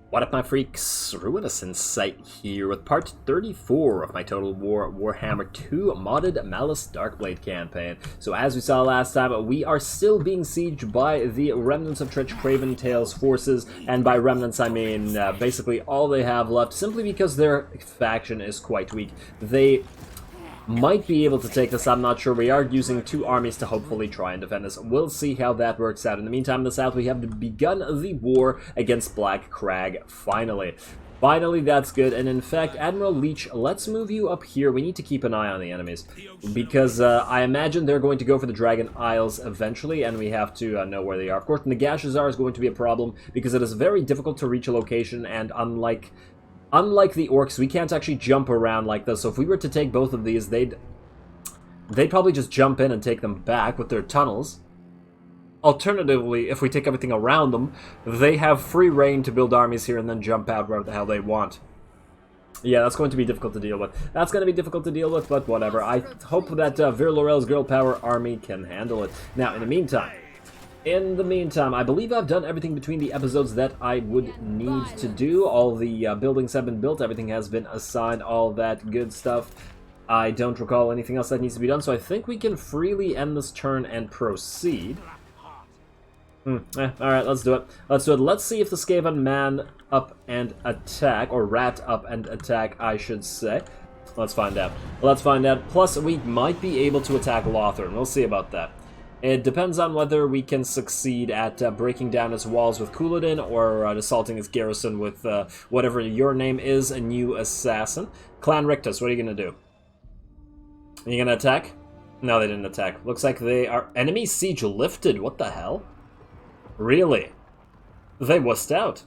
What up, my freaks? RuinousInsight here with part 34 of my Total Warhammer 2 modded Malus Darkblade campaign. So as we saw last time, we are still being sieged by the remnants of Trench Craventail's forces, and by remnants I mean basically all they have left, simply because their faction is quite weak. They might be able to take this, I'm not sure. We are using two armies to hopefully try and defend this. We'll see how that works out. In the meantime, in the south, we have begun the war against Dark Crag, finally. Finally, that's good. And in fact, Admiral Leech, let's move you up here. We need to keep an eye on the enemies, because I imagine they're going to go for the Dragon Isles eventually, and we have to know where they are. Of course, Nagashazar is going to be a problem, because it is very difficult to reach a location, and unlike the orcs, we can't actually jump around like this. So if we were to take both of these, they'd probably just jump in and take them back with their tunnels. Alternatively, if we take everything around them, they have free reign to build armies here and then jump out wherever the hell they want. Yeah, that's going to be difficult to deal with. That's going to be difficult to deal with, but whatever. I hope that Vir Lorel's Girl Power army can handle it. Now, in the meantime, I believe I've done everything between the episodes that I would need to do. All the buildings have been built, everything has been assigned, all that good stuff. I don't recall anything else that needs to be done, so I think we can freely end this turn and proceed. Alright, let's do it. Let's see if the Skaven man up and attack, or rat up and attack, I should say. Let's find out. Plus, we might be able to attack Lothern. We'll see about that. It depends on whether we can succeed at breaking down its walls with Couladin, or assaulting its garrison with whatever your name is, a new assassin. Clan Rictus, what are you going to do? Are you going to attack? No, they didn't attack. Looks like they are... Enemy siege lifted, what the hell? Really? They wussed out.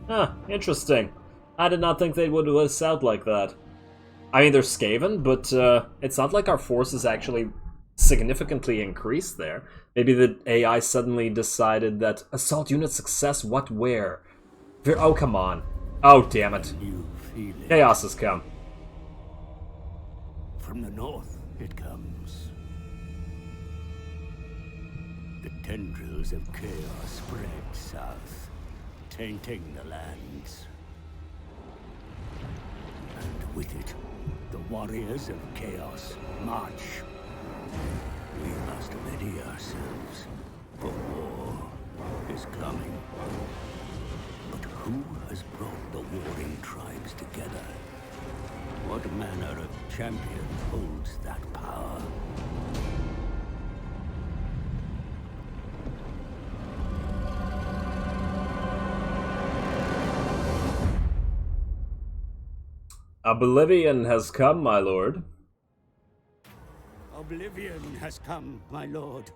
Huh, interesting. I did not think they would wuss out like that. I mean, they're Skaven, but it's not like our forces actually significantly increased there. Maybe the AI suddenly decided that assault unit success, what, where? Oh, come on. Oh, damn it. Chaos has come. From the north it comes. The tendrils of chaos spread south, tainting the lands. And with it, the warriors of chaos march. We must ready ourselves, for war is coming. But who has brought the warring tribes together? What manner of champion holds that power? Oblivion has come, my lord. Oblivion has come, my lord.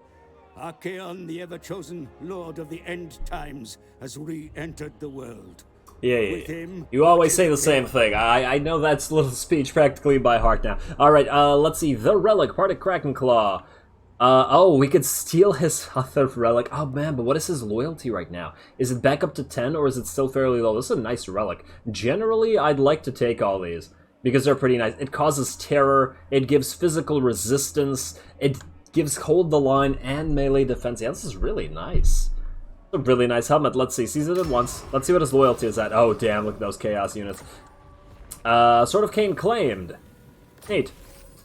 Archaon, the ever-chosen Lord of the End Times, has re-entered the world. Yeah. You always say the same thing. I know that little speech practically by heart now. Alright, let's see. The Relic, part of Krakenclaw. Oh, we could steal his other relic. Oh man, but what is his loyalty right now? Is it back up to 10, or is it still fairly low? This is a nice relic. Generally, I'd like to take all these, because they're pretty nice. It causes terror, it gives physical resistance, it gives hold the line and melee defense. Yeah, this is really nice. It's a really nice helmet. Let's see, sees it at once. Let's see what his loyalty is at. Oh damn, look at those chaos units. Sword of Cain claimed. Neat.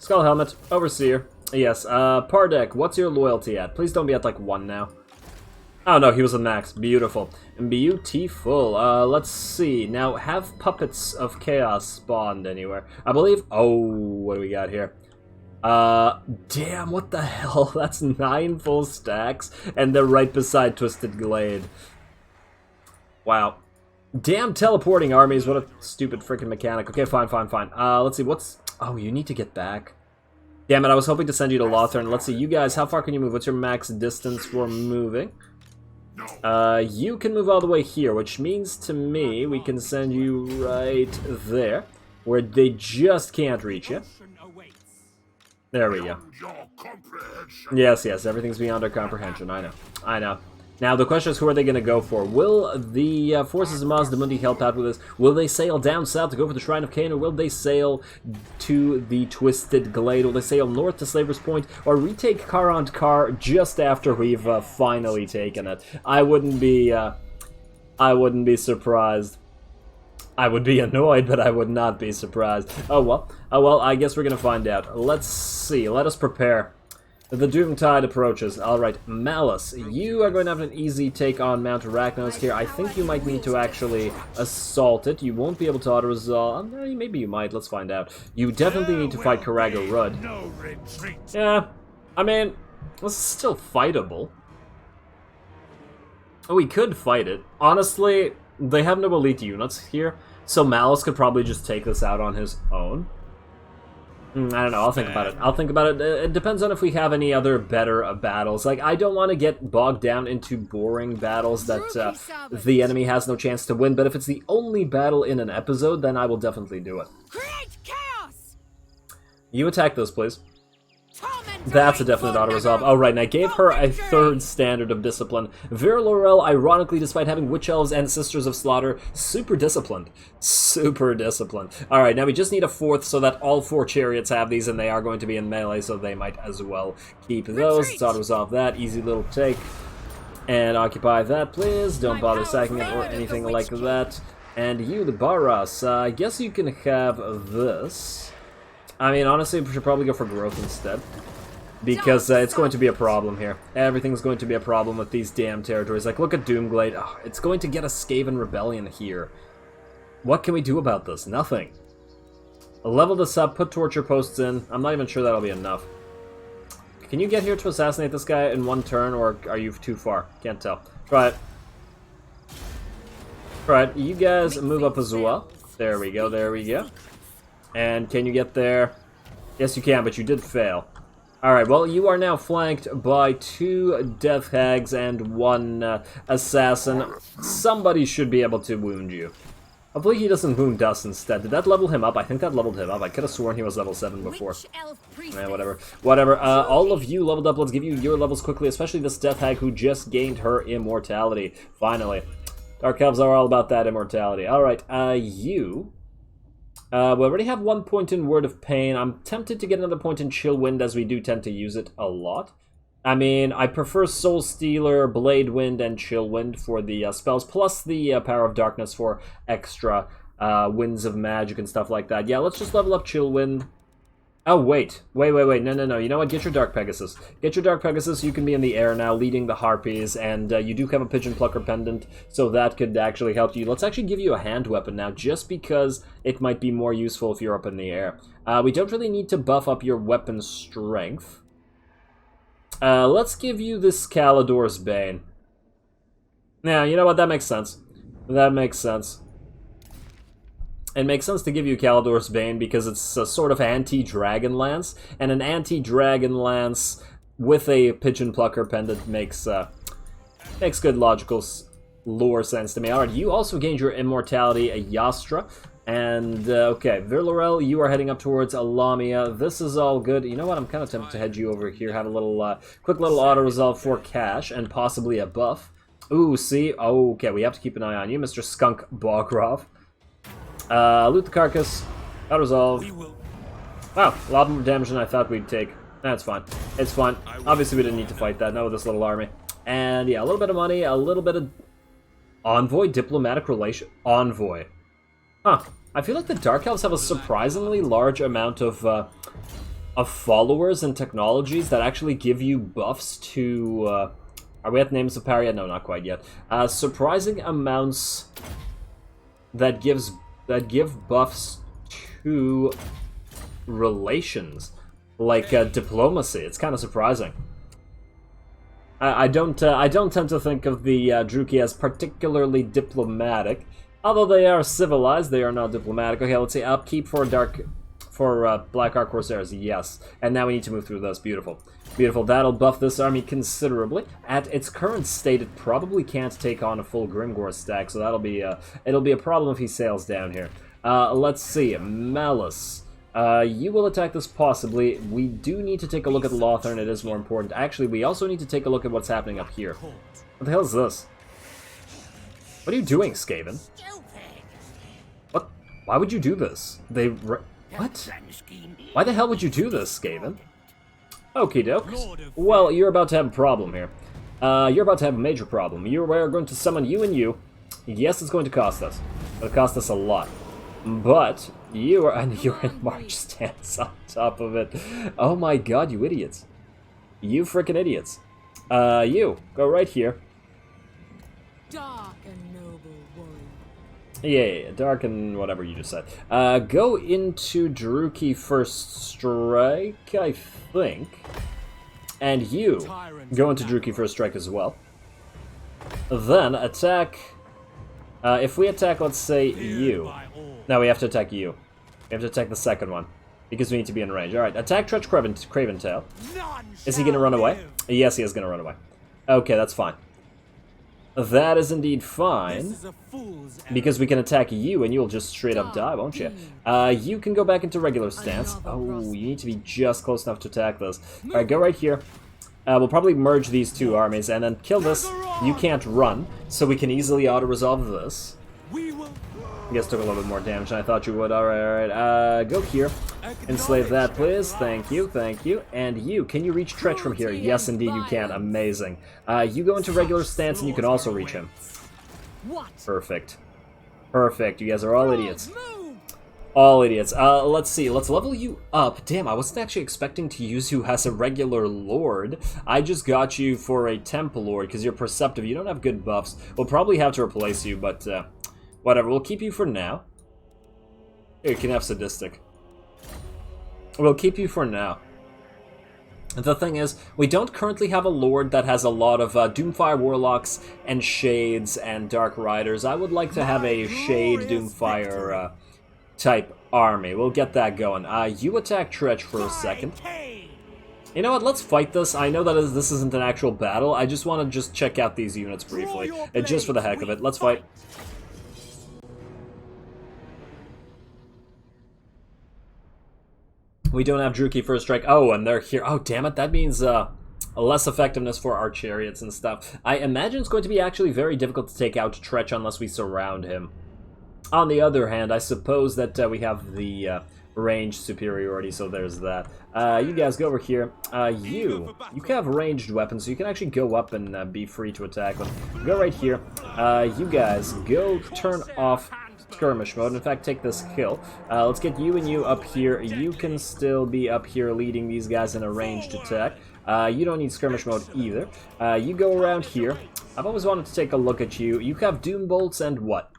Skull helmet, Overseer. Yes, Pardek, what's your loyalty at? Please don't be at like 1 now. Oh no, he was a max. Beautiful. Beautiful. Let's see. Now, have Puppets of Chaos spawned anywhere? I believe... Oh, what do we got here? Damn, what the hell? That's 9 full stacks, and they're right beside Twisted Glade. Wow. Damn teleporting armies, what a stupid freaking mechanic. Okay, fine. Let's see, what's... Oh, you need to get back. Damn it, I was hoping to send you to Lothern. Let's see, you guys, how far can you move? What's your max distance for moving? You can move all the way here, which means to me we can send you right there, where they just can't reach you. There we go. Yes, everything's beyond our comprehension, I know. Now, the question is, who are they going to go for? Will the forces of Mazdamundi help out with this? Will they sail down south to go for the Shrine of Cain, or will they sail to the Twisted Glade? Will they sail north to Slaver's Point, or retake Karant Kar just after we've finally taken it? I wouldn't be surprised. I would be annoyed, but I would not be surprised. Oh well, I guess we're gonna find out. Let's see, let us prepare. The Doometide approaches. Alright, Malus, you are going to have an easy take on Mount Arachnos here. I think you might need to actually assault it. You won't be able to auto-resolve. Maybe you might, let's find out. You definitely need to fight Karaga Rud. Yeah, I mean, this is still fightable. We could fight it. Honestly, they have no elite units here, so Malus could probably just take this out on his own. I don't know, I'll think about it. I'll think about it. It depends on if we have any other better battles. Like, I don't want to get bogged down into boring battles that the enemy has no chance to win, but if it's the only battle in an episode, then I will definitely do it. Create chaos! You attack this, please. That's a definite auto-resolve. Oh, right, and I gave her a 3rd standard of discipline. Vera Laurel, ironically, despite having Witch Elves and Sisters of Slaughter, super disciplined. Super disciplined. Alright, now we just need a 4th so that all 4 chariots have these, and they are going to be in melee, so they might as well keep those. Let's auto-resolve that. Easy little take. And occupy that, please. Don't bother sacking it or anything like that. And you, the Barras, I guess you can have this. I mean, honestly, we should probably go for growth instead. Because it's going to be a problem here. Everything's going to be a problem with these damn territories. Like, look at Doomglade. Oh, it's going to get a Skaven Rebellion here. What can we do about this? Nothing. Level this up, put torture posts in. I'm not even sure that'll be enough. Can you get here to assassinate this guy in 1 turn, or are you too far? Can't tell. Try it. Alright, you guys move up as well. There we go, there we go. And can you get there? Yes, you can, but you did fail. Alright, well, you are now flanked by 2 Death Hags and 1 Assassin. Somebody should be able to wound you. Hopefully he doesn't wound us instead. Did that level him up? I think that leveled him up. I could have sworn he was level 7 before. Whatever. Whatever. All of you leveled up. Let's give you your levels quickly, especially this Death Hag who just gained her immortality. Finally. Dark Elves are all about that immortality. Alright, you... we already have 1 point in Word of Pain. I'm tempted to get another point in Chill Wind, as we do tend to use it a lot. I mean, I prefer Soul Stealer, Blade Wind, and Chill Wind for the spells, plus the Power of Darkness for extra winds of magic and stuff like that. Yeah, let's just level up Chill Wind. Oh, wait. Wait. No. You know what? Get your Dark Pegasus. Get your Dark Pegasus. You can be in the air now, leading the Harpies, and you do have a Pigeon Plucker Pendant, so that could actually help you. Let's actually give you a hand weapon now, just because it might be more useful if you're up in the air. We don't really need to buff up your weapon strength. Let's give you this Calidor's Bane. Now, you know what? That makes sense. That makes sense. It makes sense to give you Calidor's Bane because it's a sort of anti-Dragon Lance, and an anti-Dragon Lance with a Pigeon Plucker Pendant makes good logical lore sense to me. Alright, you also gained your immortality, a Yastra, and, okay, Virlorel, you are heading up towards Lamia. This is all good. You know what, I'm kind of tempted to head you over here, have a little, quick little auto-resolve for cash, and possibly a buff. Ooh, see? Oh, okay, we have to keep an eye on you, Mr. Skunk Bogrov. Loot the carcass. Auto-resolve. Wow, a lot more damage than I thought we'd take. That's fine. It's fine. Obviously we didn't need to fight that, not with this little army. And yeah, a little bit of money, a little bit of... Envoy? Diplomatic relation? Envoy. Huh. I feel like the Dark Elves have a surprisingly large amount of followers and technologies that actually give you buffs to... Are we at Names of Power yet? No, not quite yet. Surprising amounts that give buffs to relations, like diplomacy. It's kind of surprising. I don't tend to think of the Druki as particularly diplomatic, although they are civilized. They are not diplomatic. Okay, let's see. Upkeep for Black Ark Corsairs. Yes, and now we need to move through this. Beautiful, beautiful. That'll buff this army considerably. At its current state, it probably can't take on a full Grimgor stack, so that'll be it'll be a problem if he sails down here. Let's see, Malus. You will attack this possibly. We do need to take a look at Lothern, it is more important. Actually, we also need to take a look at what's happening up here. What the hell is this? What are you doing, Skaven? What? Why would you do this? What? Why the hell would you do this, Skaven? Okie doke. Well, you're about to have a problem here. You're about to have a major problem. You are going to summon you and you. Yes, it's going to cost us. It'll cost us a lot. But you are, and you're in March stance on top of it. Oh my god, you idiots. You frickin' idiots. You, go right here. Dark and noble warrior. Yeah, dark and whatever you just said. Go into Druki First Strike, I think. And you go into Druki First Strike as well. Then attack... if we attack, let's say, you. No, we have to attack you. We have to attack the second one. Because we need to be in range. Alright, attack Tretch Craventail. Is he going to run away? Yes, he is going to run away. Okay, that's fine. That is indeed fine. Because we can attack you and you'll just straight up die, won't you? You can go back into regular stance. Oh, you need to be just close enough to attack this. Alright, go right here. We'll probably merge these two armies and then kill this. You can't run, so we can easily auto-resolve this. You guys took a little bit more damage than I thought you would. Alright, go here. Enslave that, please. Thank you, thank you. And you, can you reach Tretch from here? Yes, indeed you can. Amazing. You go into regular stance and you can also reach him. Perfect. Perfect. You guys are all idiots. All idiots. Let's see. Let's level you up. Damn, I wasn't actually expecting to use you as a regular lord. I just got you for a temple lord because you're perceptive. You don't have good buffs. We'll probably have to replace you, but whatever. We'll keep you for now. Here, you can have sadistic. We'll keep you for now. The thing is, we don't currently have a lord that has a lot of Doomfire Warlocks and Shades and Dark Riders. I would like to have a Shade Doomfire type army. We'll get that going. You attack Tretch for a second. You know what, let's fight this. I know that this isn't an actual battle. I just want to just check out these units briefly. Just for the heck of it. Let's fight. We don't have Druki First Strike. Oh, and they're here. Oh, damn it. That means less effectiveness for our chariots and stuff. I imagine it's going to be actually very difficult to take out Tretch unless we surround him. On the other hand, I suppose that we have the range superiority, so there's that. You guys go over here. You have ranged weapons, so you can actually go up and be free to attack them. Go right here. You guys go turn off skirmish mode. In fact, take this kill. Let's get you and you up here. You can still be up here leading these guys in a ranged attack. You don't need skirmish mode either. You go around here. I've always wanted to take a look at you. You have Doom Bolts and what?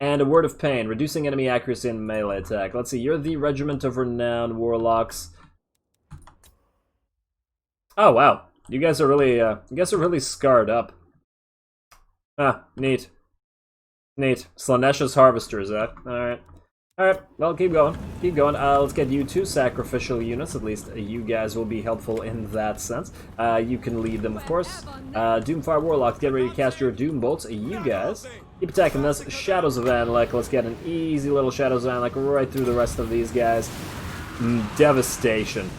And a Word of Pain, reducing enemy accuracy in melee attack. Let's see, you're the Regiment of Renowned Warlocks. Oh wow, you guys are really scarred up. Ah, neat. Neat. Slanesha's Harvesters, alright. Alright, well, keep going. Keep going. Let's get you two sacrificial units. At least you guys will be helpful in that sense. You can lead them, of course. Doomfire Warlocks, get ready to cast your Doom Bolts. You guys keep attacking this. Shadows of Anlek. Let's get an easy little Shadows of Anlek right through the rest of these guys. Devastation.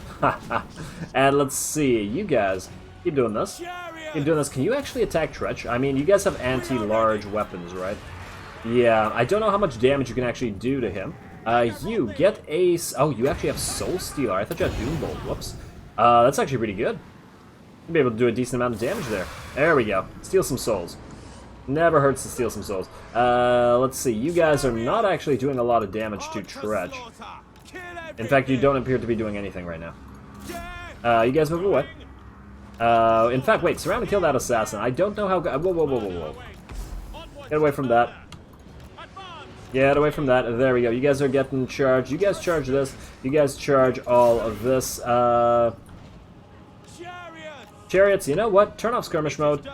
And let's see. You guys keep doing this. Keep doing this. Can you actually attack Tretch? I mean, you guys have anti-large weapons, right? Yeah, I don't know how much damage you can actually do to him. You get a... Oh, you actually have Soul Stealer. I thought you had Doom Bolt. Whoops. That's actually pretty good. You'll be able to do a decent amount of damage there. There we go. Steal some souls. Never hurts to steal some souls. Let's see. You guys are not actually doing a lot of damage to Tretch. In fact, you don't appear to be doing anything right now. You guys move away. In fact, wait. Surround and kill that assassin. I don't know how... Whoa, whoa, whoa, whoa, whoa. Get away from that. Get away from that. There we go. You guys are getting charged. You guys charge this. You guys charge all of this. Chariots, you know what? Turn off skirmish mode.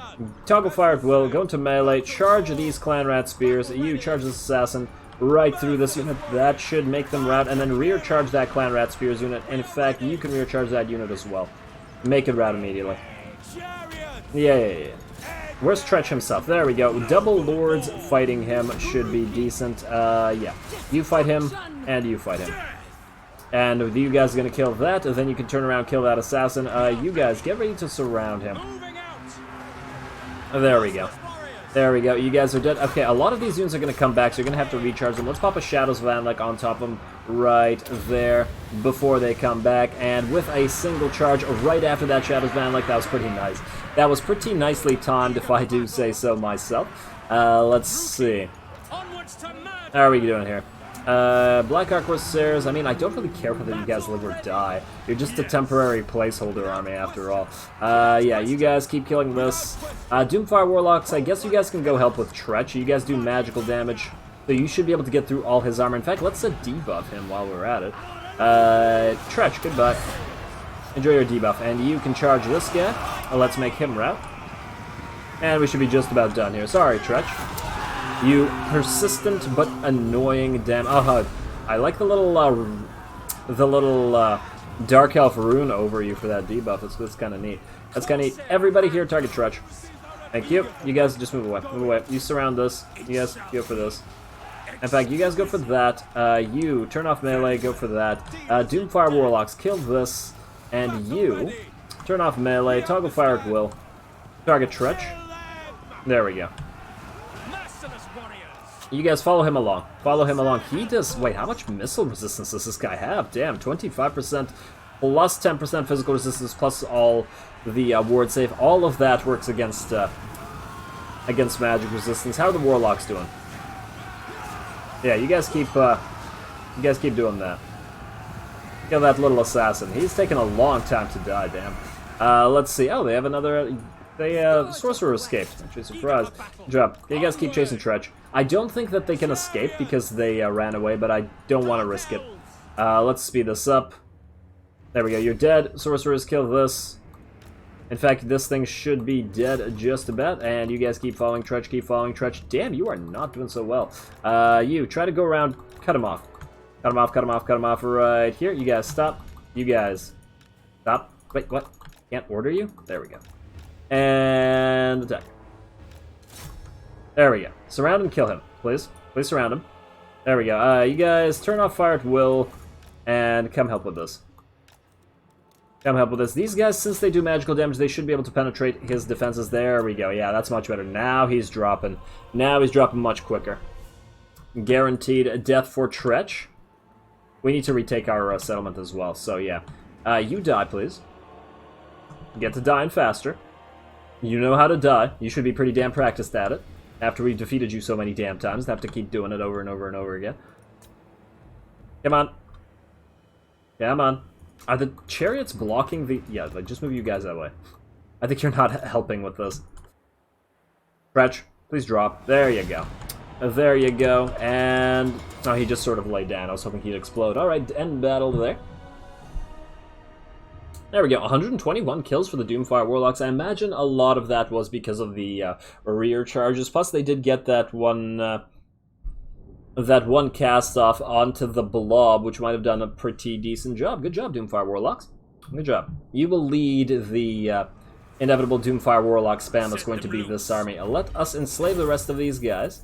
Toggle fire at will. Go into melee. Charge these clan rat spears. You charge this assassin right through this unit. That should make them rout. And then rear charge that clan rat spears unit. In fact, you can rear charge that unit as well. Make it rout immediately. Yeah. Where's Tretch himself? There we go. Double lords fighting him should be decent. Yeah. You fight him, and you fight him. And you guys are going to kill that, and then you can turn around and kill that assassin. You guys, get ready to surround him. There we go. There we go. You guys are dead. Okay, a lot of these units are going to come back, so you're going to have to recharge them. Let's pop a Shadows of Anlek on top of them right there before they come back. And with a single charge right after that Shadows of Anlek, that was pretty nice. That was pretty nicely timed, if I do say so myself. Let's see. How are we doing here? Black Ark Corsairs, I mean, I don't really care whether you guys live or die. You're just a temporary placeholder army after all. Yeah, you guys keep killing this. Doomfire Warlocks, I guess you guys can go help with Tretch. You guys do magical damage, so you should be able to get through all his armor. In fact, let's debuff him while we're at it. Tretch, goodbye. Enjoy your debuff, and you can charge this guy. Let's make him route. And we should be just about done here. Sorry, Tretch. You persistent but annoying damn. Oh, I like the little Dark Elf rune over you for that debuff. It's kind of neat. That's kind of neat. Everybody here, target Tretch. Thank you. You guys just move away. Move away. You surround this. You guys go for this. In fact, you guys go for that. You turn off melee. Go for that. Doomfire Warlocks, kill this, and you turn off melee. Toggle fire at will. Target Tretch. There we go. You guys follow him along. Follow him along. He does... Wait, how much missile resistance does this guy have? Damn, 25% plus 10% physical resistance plus all the ward save. All of that works against magic resistance. How are the Warlocks doing? Yeah, you guys keep doing that. Kill that little assassin. He's taking a long time to die, damn. Let's see. Oh, they have another... Sorcerer escaped. Actually, surprised. Good job. You guys keep chasing Tretch. I don't think that they can escape because they ran away, but I don't want to risk it. Let's speed this up. There we go. You're dead. Sorcerers, kill this. In fact, this thing should be dead just about. And you guys keep following Tretch, keep following Tretch. Damn, you are not doing so well. You try to go around, cut him off. Cut him off, cut him off, cut him off right here. You guys stop. You guys stop. Wait, what? Can't order you? There we go. And attack. There we go. Surround and kill him, please. Please surround him. There we go. You guys turn off fire at will and come help with this. Come help with this. These guys, since they do magical damage, they should be able to penetrate his defenses. There we go. Yeah, that's much better. Now he's dropping. Now he's dropping much quicker. Guaranteed death for Tretch. We need to retake our settlement as well. So yeah. You die, please. Get to dying faster. You know how to die. You should be pretty damn practiced at it. After we've defeated you so many damn times, have to keep doing it over and over and over again. Come on. Come on. Are the chariots blocking the... Yeah, like, just move you guys that way. I think you're not helping with this. Tretch, please drop. There you go. There you go. And... Oh, he just sort of laid down. I was hoping he'd explode. Alright, end battle there. There we go, 121 kills for the Doomfire Warlocks. I imagine a lot of that was because of the rear charges. Plus, they did get that one cast off onto the blob, which might have done a pretty decent job. Good job, Doomfire Warlocks. Good job. You will lead the inevitable Doomfire Warlock spam that's going to be this army. Let us enslave the rest of these guys.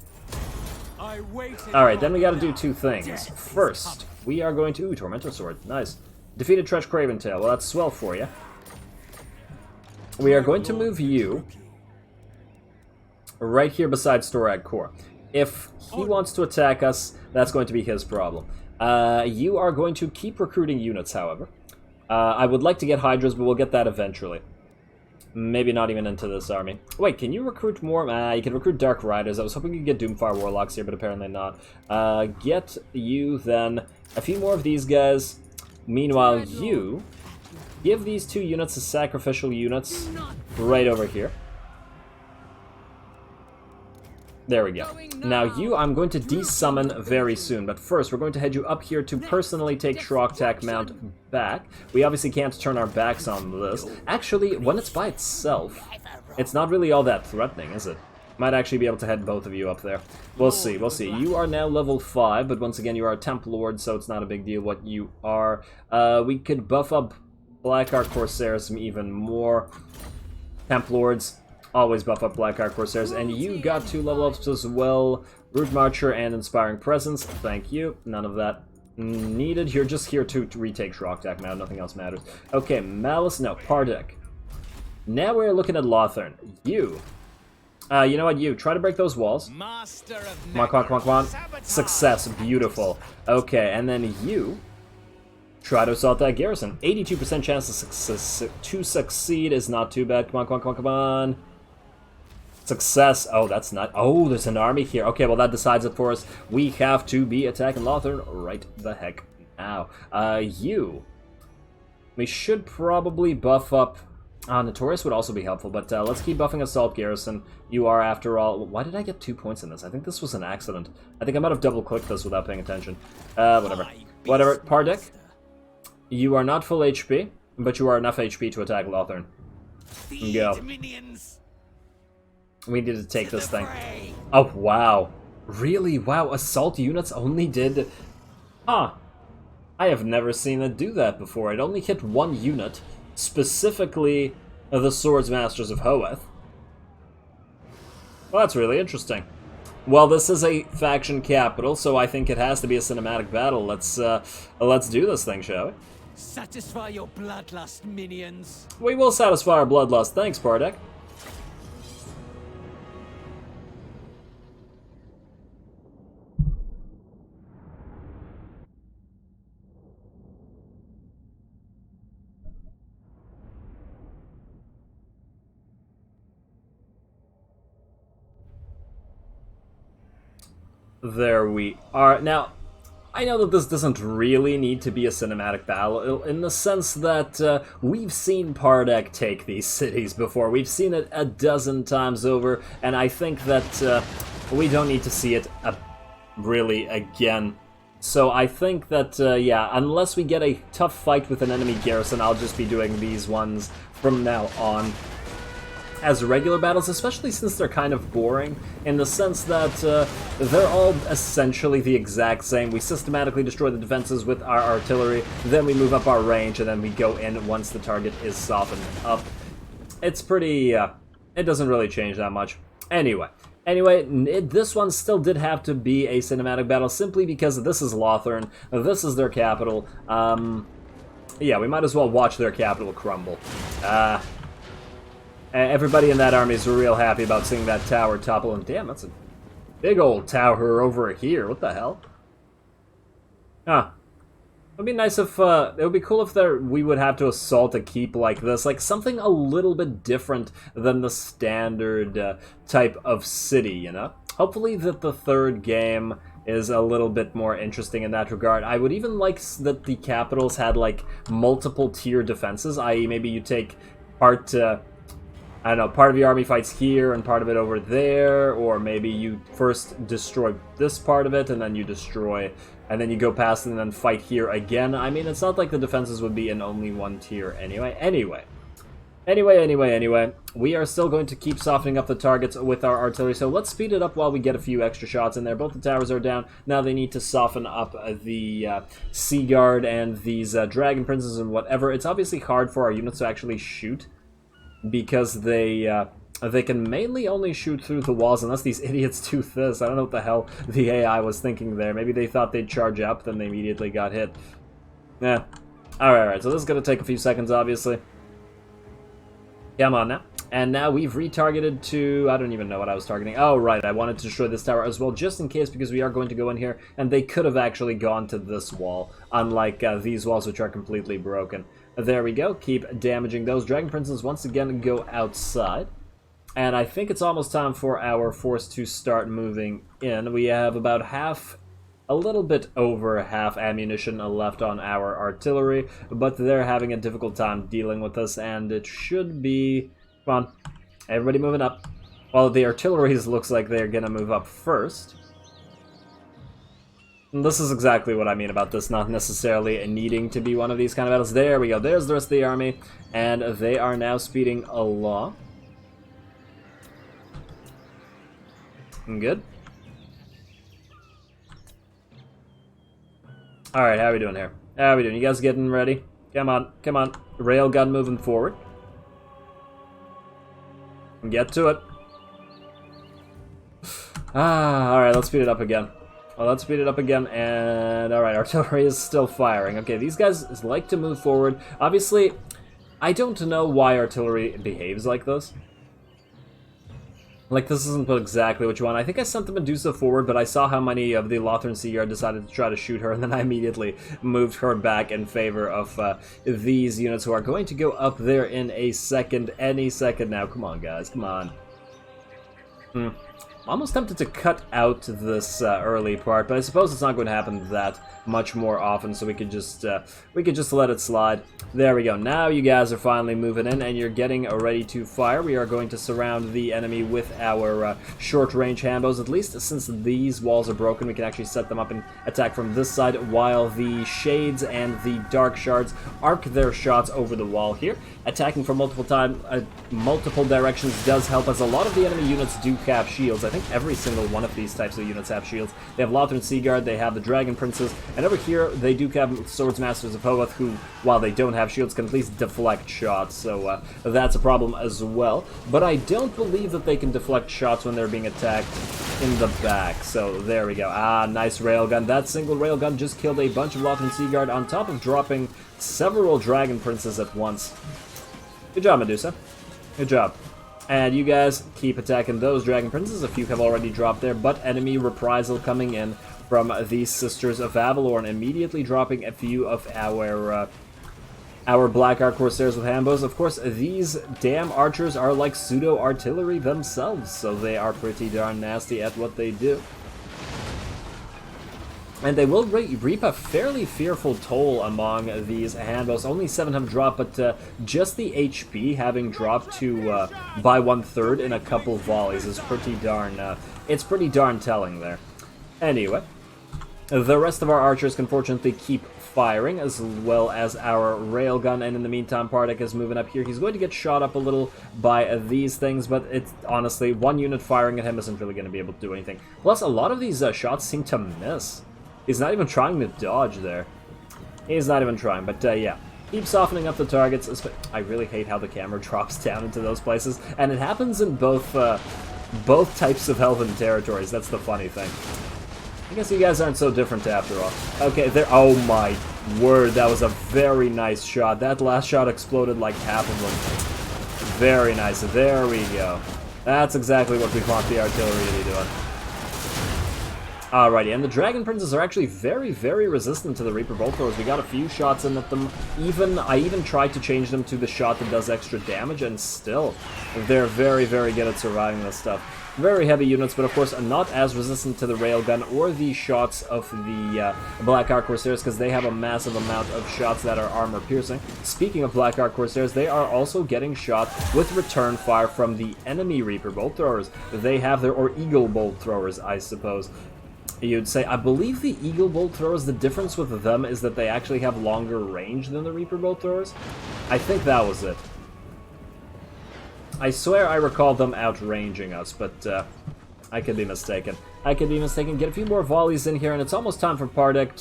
Alright, then we gotta do two things. First, we are going to... Ooh, Tormentor Sword. Nice. Defeated Tretch Craventail. Well, that's swell for you. We are going to move you right here beside Storag Core. If he wants to attack us, that's going to be his problem. You are going to keep recruiting units, however. I would like to get Hydras, but we'll get that eventually. Maybe not even into this army. Wait, can you recruit more? You can recruit Dark Riders. I was hoping you could get Doomfire Warlocks here, but apparently not. Get you, then, a few more of these guys. Meanwhile, you give these two units as sacrificial units right over here. There we go. Now you, I'm going to desummon very soon, but first we're going to head you up here to personally take Shrogtak Mount back. We obviously can't turn our backs on this. Actually, when it's by itself, it's not really all that threatening, is it? Might actually be able to head both of you up there. We'll see, we'll see. You are now level 5, but once again, you are a Temp Lord, so it's not a big deal what you are. We could buff up Black Ark Corsairs even more. Temp Lords, always buff up Black Ark Corsairs. And you got 2 level ups as well. Root Marcher and Inspiring Presence. Thank you. None of that needed. You're just here to retake Shrogtak Mount. Nothing else matters. Okay, Malus, no, Pardek. Now we're looking at Lothern. You... you know what, you try to break those walls. Come on, come on, come on, come on. Success, beautiful. Okay, and then you try to assault that garrison. 82% chance to succeed is not too bad. Come on, come on, come on, come on. Success. Oh, that's not... Oh, there's an army here. Okay, well, that decides it for us. We have to be attacking Lothern right the heck now. You. We should probably buff up... Notorious would also be helpful, but let's keep buffing Assault Garrison. You are, after all... Why did I get 2 points in this? I think this was an accident. I think I might have double-clicked this without paying attention. Whatever. Whatever. Pardek, you are not full HP, but you are enough HP to attack Lothern. Go. We need to take this thing. Oh, wow. Really? Wow, assault units only did... Huh. I have never seen it do that before. It only hit 1 unit, specifically the Swords Masters of Hoeth. Well, that's really interesting. Well, this is a faction capital, so I think it has to be a cinematic battle. Let's do this thing, shall we? Satisfy your bloodlust, minions. We will satisfy our bloodlust. Thanks, Pardek. There we are. Now, I know that this doesn't really need to be a cinematic battle, in the sense that we've seen Pardek take these cities before. We've seen it a dozen times over, and I think that we don't need to see it really again. So I think that, yeah, unless we get a tough fight with an enemy garrison, I'll just be doing these ones from now on as regular battles, especially since they're kind of boring, in the sense that they're all essentially the exact same. We systematically destroy the defenses with our artillery, then we move up our range, and then we go in once the target is softened up. It's pretty... it doesn't really change that much. Anyway, this one still did have to be a cinematic battle, simply because this is Lothern, this is their capital. Yeah, we might as well watch their capital crumble. Everybody in that army is real happy about seeing that tower topple, and damn, that's a big old tower over here. What the hell? Huh. It'd be nice if, it would be cool if we would have to assault a keep like this, like something a little bit different than the standard type of city, you know? Hopefully that the third game is a little bit more interesting in that regard. I would even like that the capitals had, like, multiple tier defenses, i.e. maybe you take part... I don't know, part of your army fights here and part of it over there, or maybe you first destroy this part of it and then you destroy, and then you go past and then fight here again. I mean, it's not like the defenses would be in only one tier anyway. Anyway, we are still going to keep softening up the targets with our artillery, so let's speed it up while we get a few extra shots in there. Both the towers are down. Now they need to soften up the Sea Guard and these Dragon Princes and whatever. It's obviously hard for our units to actually shoot, because they can mainly only shoot through the walls unless these idiots do this. I don't know what the hell the AI was thinking there. Maybe they thought they'd charge up, then they immediately got hit. Yeah. Alright, so this is going to take a few seconds, obviously. Come on now. And now we've retargeted to... I don't even know what I was targeting. Oh, right, I wanted to destroy this tower as well, just in case, because we are going to go in here, and they could have actually gone to this wall, unlike these walls, which are completely broken. There we go. Keep damaging those. Dragon Princes once again go outside. And I think it's almost time for our force to start moving in. We have about a little bit over half ammunition left on our artillery, but they're having a difficult time dealing with us, and it should be... Come on. Everybody moving up. Well, the artillery looks like they're gonna move up first. This is exactly what I mean about this not necessarily needing to be one of these kind of battles. There we go. There's the rest of the army, and they are now speeding along. Good. Alright, how are we doing here? How are we doing? You guys getting ready? Come on, come on. Railgun moving forward. Get to it. Alright, let's speed it up again. Well, let's speed it up again, and alright, artillery is still firing. Okay, these guys like to move forward. Obviously, I don't know why artillery behaves like this. Like, this isn't exactly what you want. I think I sent the Medusa forward, but I saw how many of the Lothern Sea Guard decided to try to shoot her, and then I immediately moved her back in favor of these units who are going to go up there in a second, any second now. Come on, guys, come on. Almost tempted to cut out this early part, but I suppose it's not going to happen that much more often, so we could just let it slide. There we go. Now you guys are finally moving in, and you're getting ready to fire. We are going to surround the enemy with our short-range handbows. At least since these walls are broken, we can actually set them up and attack from this side, while the shades and the dark shards arc their shots over the wall here. Attacking from multiple directions does help, as a lot of the enemy units do have shields. I think every single one of these types of units have shields. They have Lothern Seaguard, they have the Dragon Princes, and over here they do have Swords Masters of Hoeth, who, while they don't have shields, can at least deflect shots, so that's a problem as well. But I don't believe that they can deflect shots when they're being attacked in the back, so there we go. Ah, nice railgun. That single railgun just killed a bunch of Lothern Seaguard on top of dropping several Dragon Princes at once. Good job, Medusa. Good job. And you guys keep attacking those Dragon Princes. A few have already dropped there, but enemy reprisal coming in from these Sisters of Avalorn, immediately dropping a few of our Black Ark Corsairs with handbows. Of course, these damn archers are like pseudo-artillery themselves, so they are pretty darn nasty at what they do. And they will reap a fairly fearful toll among these handbows. Only 7 have dropped, but just the HP having dropped to by 1/3 in a couple volleys is pretty darn, it's pretty darn telling there. Anyway, the rest of our archers can fortunately keep firing, as well as our railgun, and in the meantime, Pardek is moving up here. He's going to get shot up a little by these things, but it's honestly, one unit firing at him isn't really going to be able to do anything. Plus, a lot of these shots seem to miss. He's not even trying to dodge there. He's not even trying, but yeah. Keep softening up the targets. I really hate how the camera drops down into those places, and it happens in both types of Elven territories. That's the funny thing. I guess you guys aren't so different after all. Okay, there. Oh my word, that was a very nice shot. That last shot exploded like half of them. Very nice. There we go. That's exactly what we want the artillery to be doing. Alrighty, and the Dragon Princes are actually very, very resistant to the Reaper Bolt Throwers. We got a few shots in at them. I even tried to change them to the shot that does extra damage, and still, they're very, very good at surviving this stuff. Very heavy units, but of course not as resistant to the railgun or the shots of the Black Ark Corsairs, because they have a massive amount of shots that are armor piercing. Speaking of Black Ark Corsairs, they are also getting shot with return fire from the enemy Reaper Bolt Throwers. They have their, or Eagle Bolt Throwers, I suppose you'd say. I believe the Eagle Bolt Throwers, the difference with them is that they actually have longer range than the Reaper Bolt Throwers. I think that was it. I swear I recall them outranging us, but I could be mistaken. I could be mistaken. Get a few more volleys in here, and it's almost time for Pardek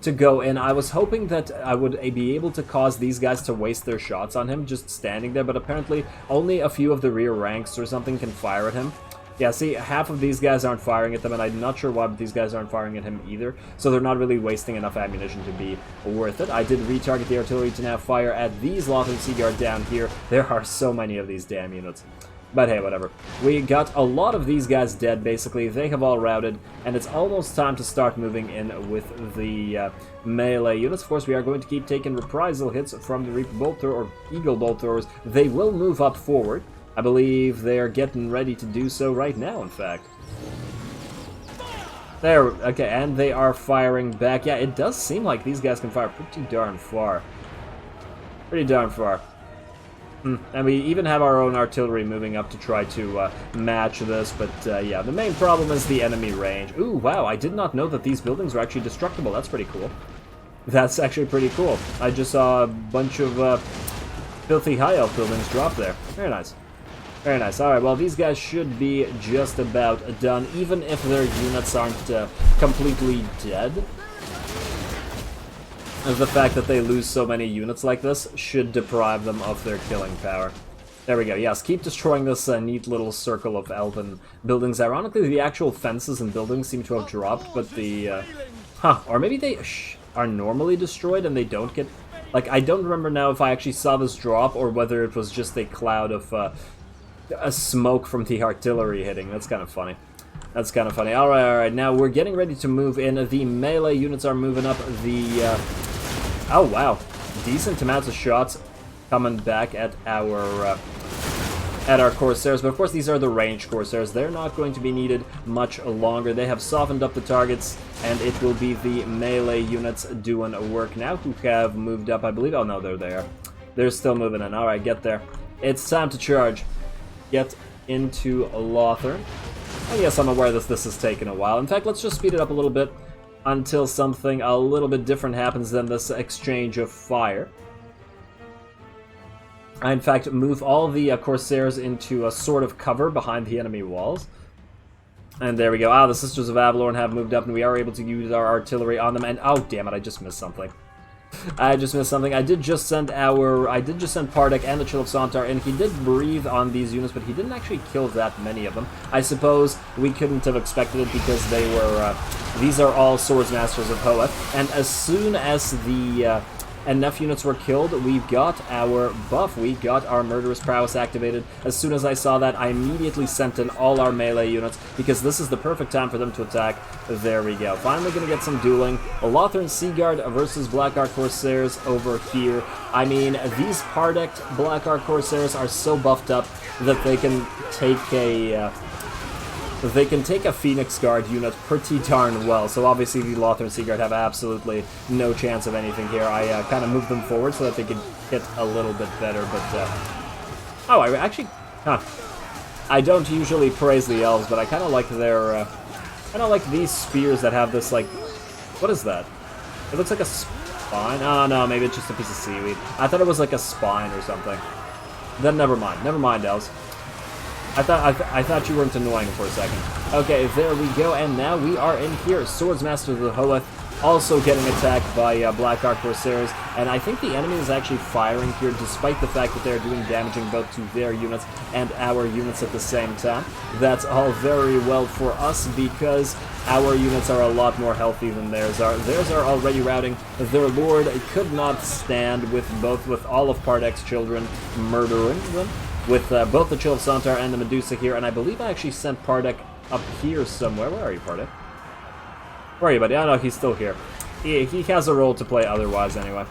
to go in. I was hoping that I would be able to cause these guys to waste their shots on him just standing there, but apparently only a few of the rear ranks or something can fire at him. Yeah, see, half of these guys aren't firing at them, and I'm not sure why, but these guys aren't firing at him either, so they're not really wasting enough ammunition to be worth it. I did retarget the artillery to now fire at these Lothern Seaguard down here. There are so many of these damn units. But hey, whatever. We got a lot of these guys dead, basically. They have all routed, and it's almost time to start moving in with the melee units. Of course, we are going to keep taking reprisal hits from the Reaper Bolt Thrower, or Eagle Bolt Throwers. They will move up forward. I believe they are getting ready to do so right now, in fact. There, okay, and they are firing back. Yeah, it does seem like these guys can fire pretty darn far. Pretty darn far. And we even have our own artillery moving up to try to match this, but yeah, the main problem is the enemy range. Ooh, wow, I did not know that these buildings were actually destructible. That's pretty cool. That's actually pretty cool. I just saw a bunch of filthy high elf buildings drop there. Very nice. Very nice. Alright, well, these guys should be just about done, even if their units aren't completely dead. The fact that they lose so many units like this should deprive them of their killing power. There we go. Yes, keep destroying this neat little circle of elven buildings. Ironically, the actual fences and buildings seem to have dropped, but the... or maybe they are normally destroyed and they don't get... Like, I don't remember now if I actually saw this drop or whether it was just a cloud of... a smoke from the artillery hitting. That's kind of funny. That's kind of funny. Alright, now we're getting ready to move in. The melee units are moving up. The, oh, wow. Decent amounts of shots coming back at our at our Corsairs, but of course these are the ranged Corsairs. They're not going to be needed much longer. They have softened up the targets, and it will be the melee units doing work now, who have moved up, I believe. Oh no, they're there. They're still moving in. Alright, get there. It's time to charge. Get into Lothern. And yes, I'm aware that this has taken a while. In fact, let's just speed it up a little bit until something a little bit different happens than this exchange of fire. I, in fact, move all the Corsairs into a sort of cover behind the enemy walls. And there we go. Ah, the Sisters of Avalorn have moved up, and we are able to use our artillery on them. And oh, damn it, I just missed something. I did just send Pardek and the Chill of Sontar, and he did breathe on these units, but he didn't actually kill that many of them. I suppose we couldn't have expected it because they were, these are all Swordsmasters of Hoeth, and as soon as the enough units were killed, we got our buff, we got our Murderous Prowess activated. As soon as I saw that, I immediately sent in all our melee units, because this is the perfect time for them to attack. There we go. Finally gonna get some dueling. Lothern Seaguard versus Blackguard Corsairs over here. I mean, these Pardek Blackguard Corsairs are so buffed up that they can take a... They can take a Phoenix Guard unit pretty darn well, so obviously the Lothern Seaguard have absolutely no chance of anything here. I kind of moved them forward so that they could hit a little bit better, but... Oh, I actually... Huh. I don't usually praise the Elves, but I kind of like their... kind of like these spears that have this, like... What is that? It looks like a spine? Oh, no, maybe it's just a piece of seaweed. I thought it was like a spine or something. Then never mind. Never mind, Elves. I thought you weren't annoying for a second. Okay, there we go, and now we are in here. Swordsmasters of the Hoeth also getting attacked by Blackguard Corsairs, and I think the enemy is actually firing here, despite the fact that they're doing damaging both to their units and our units at the same time. That's all very well for us, because our units are a lot more healthy than theirs are. Theirs are already routing. Their lord could not stand with all of Pardek's children murdering them. With both the Chill of Sontar and the Medusa here, and I believe I actually sent Pardek up here somewhere. Where are you, Pardek? Where are you, buddy? Oh, no, he's still here. He has a role to play otherwise, anyway.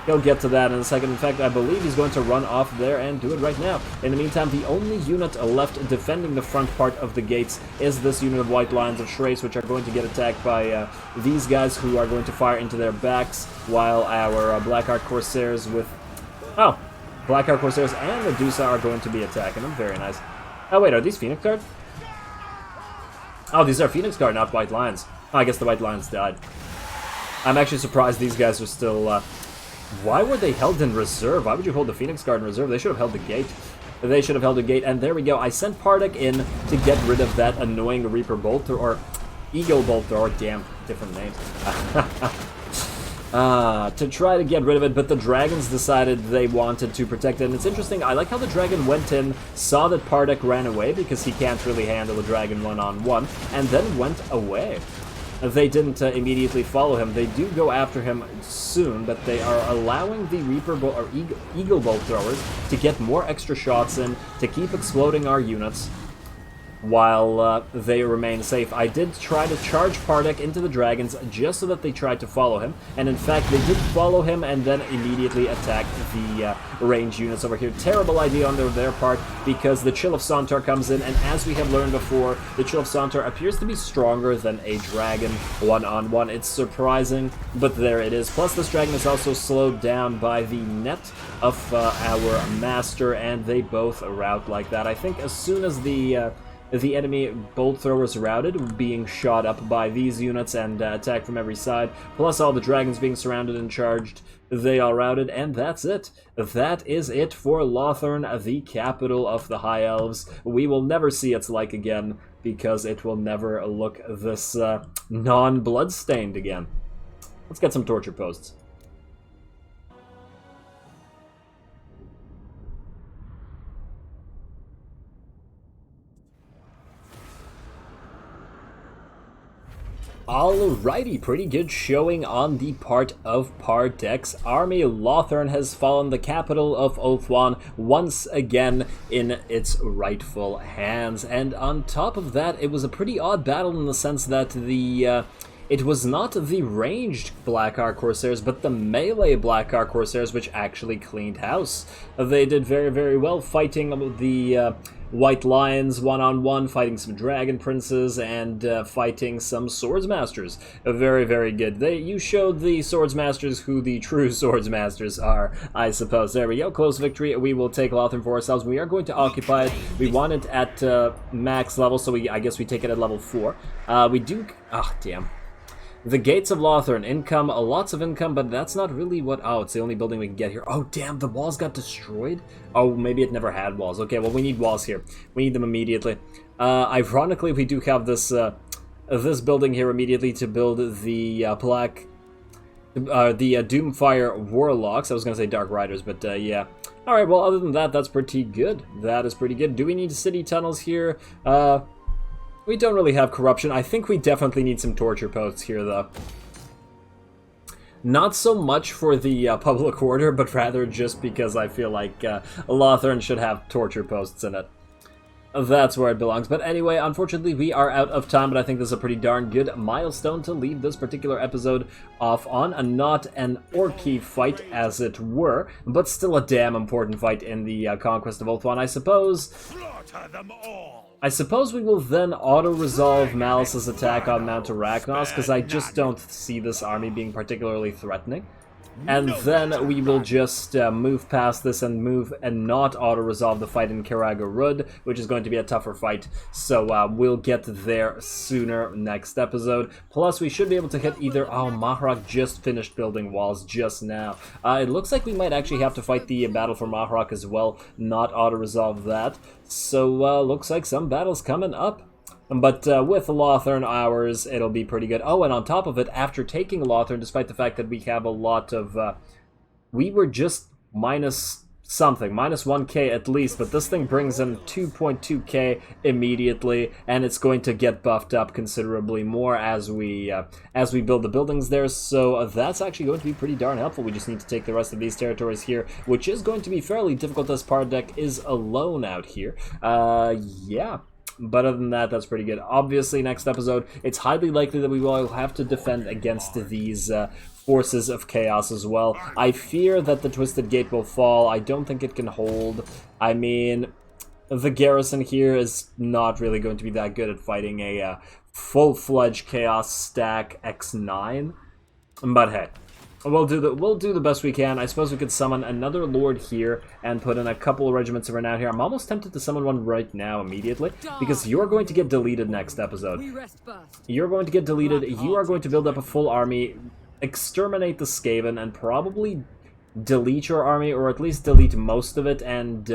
He'll get to that in a second. In fact, I believe he's going to run off there and do it right now. In the meantime, the only unit left defending the front part of the gates is this unit of White Lions of Shrace, which are going to get attacked by these guys, who are going to fire into their backs, while our Blackguard Corsairs with... Oh! Blackguard Corsairs and Medusa are going to be attacking them. Very nice. Oh, wait, are these Phoenix Guard? Oh, these are Phoenix Guard, not White Lions. Oh, I guess the White Lions died. I'm actually surprised these guys are still... Why were they held in reserve? Why would you hold the Phoenix Guard in reserve? They should have held the gate. They should have held the gate, and there we go. I sent Pardek in to get rid of that annoying Reaper Bolt Thrower, or Eagle Bolt Thrower. Damn, different names. To try to get rid of it, but the dragons decided they wanted to protect it. And it's interesting, I like how the dragon went in, saw that Pardek ran away, because he can't really handle a dragon one-on-one, and then went away. They didn't immediately follow him. They do go after him soon, but they are allowing the Reaper or Eagle Bolt Throwers to get more extra shots in, to keep exploding our units, while they remain safe. I did try to charge Pardek into the dragons just so that they tried to follow him, and in fact they did follow him and then immediately attacked the range units over here. Terrible idea on their part, because the Chill of Sontar comes in, and as we have learned before, the Chill of Sontar appears to be stronger than a dragon one-on-one. It's surprising, but there it is. Plus this dragon is also slowed down by the net of our master, and they both rout like that. I think as soon as the enemy bolt throwers routed, being shot up by these units and attacked from every side, plus all the dragons being surrounded and charged, they all routed, and that's it. That is it for Lothern, the capital of the High Elves. We will never see its like again, because it will never look this non-blood-stained again. Let's get some torture posts. Alrighty, pretty good showing on the part of Pardek's army. Lothern has fallen, the capital of Ulthuan, once again in its rightful hands. And on top of that, it was a pretty odd battle in the sense that the it was not the ranged Blackheart Corsairs, but the melee Blackheart Corsairs which actually cleaned house. They did very, very well fighting the White Lions one-on-one, fighting some Dragon Princes, and fighting some Swordsmasters. Very, very good. You showed the Swordsmasters who the true Swordsmasters are, I suppose. There we go. Close victory. We will take Lothern for ourselves. We are going to occupy it. We want it at max level, so I guess we take it at level 4. We do... Ah, damn. The Gates of Lothern, income, lots of income, but that's not really what... Oh, it's the only building we can get here. Oh, damn, the walls got destroyed? Oh, maybe it never had walls. Okay, well, we need walls here. We need them immediately. Ironically, we do have this this building here immediately to build the Doomfire Warlocks. I was going to say Dark Riders, but yeah. Alright, well, other than that, that's pretty good. That is pretty good. Do we need city tunnels here? We don't really have corruption. I think we definitely need some torture posts here, though. Not so much for the public order, but rather just because I feel like Lothern should have torture posts in it. That's where it belongs. But anyway, unfortunately, we are out of time, but I think this is a pretty darn good milestone to leave this particular episode off on. Not an Orky fight, as it were, but still a damn important fight in the Conquest of Ulthuan, I suppose. Slaughter them all. I suppose we will then auto-resolve Malus's attack on Mount Arachnos, because I just don't see this army being particularly threatening. And then we will just move past this and not auto-resolve the fight in Karagarud, which is going to be a tougher fight. So we'll get there sooner next episode. Plus, we should be able to hit either... Oh, Mahrok just finished building walls just now. It looks like we might actually have to fight the battle for Mahrok as well, not auto-resolve that. So looks like some battles coming up. But with Lothern ours, it'll be pretty good. Oh, and on top of it, after taking Lothern, despite the fact that we have a lot of... we were just minus something, minus 1k at least, but this thing brings in 2.2k immediately, and it's going to get buffed up considerably more as we build the buildings there, so that's actually going to be pretty darn helpful. We just need to take the rest of these territories here, which is going to be fairly difficult as Pardek is alone out here. Yeah. But other than that, that's pretty good. Obviously, next episode, it's highly likely that we will have to defend against these forces of chaos as well. I fear that the Twisted Gate will fall. I don't think it can hold. I mean, the garrison here is not really going to be that good at fighting a full-fledged chaos stack X9. But hey. We'll do the best we can. I suppose we could summon another lord here and put in a couple of regiments around here. I'm almost tempted to summon one right now immediately, because you're going to get deleted next episode. You're going to get deleted. You are going to build up a full army, exterminate the Skaven, and probably delete your army, or at least delete most of it, and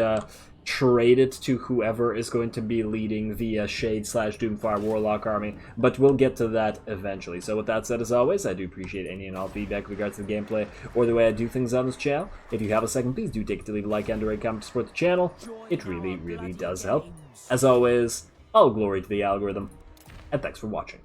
trade it to whoever is going to be leading the Shade/Doomfire Warlock army, but we'll get to that eventually. So with that said, as always, I do appreciate any and all feedback with regards to the gameplay or the way I do things on this channel. If you have a second, please do take it to leave a like and a comment to support the channel. It really, really does help. As always, all glory to the algorithm, and thanks for watching.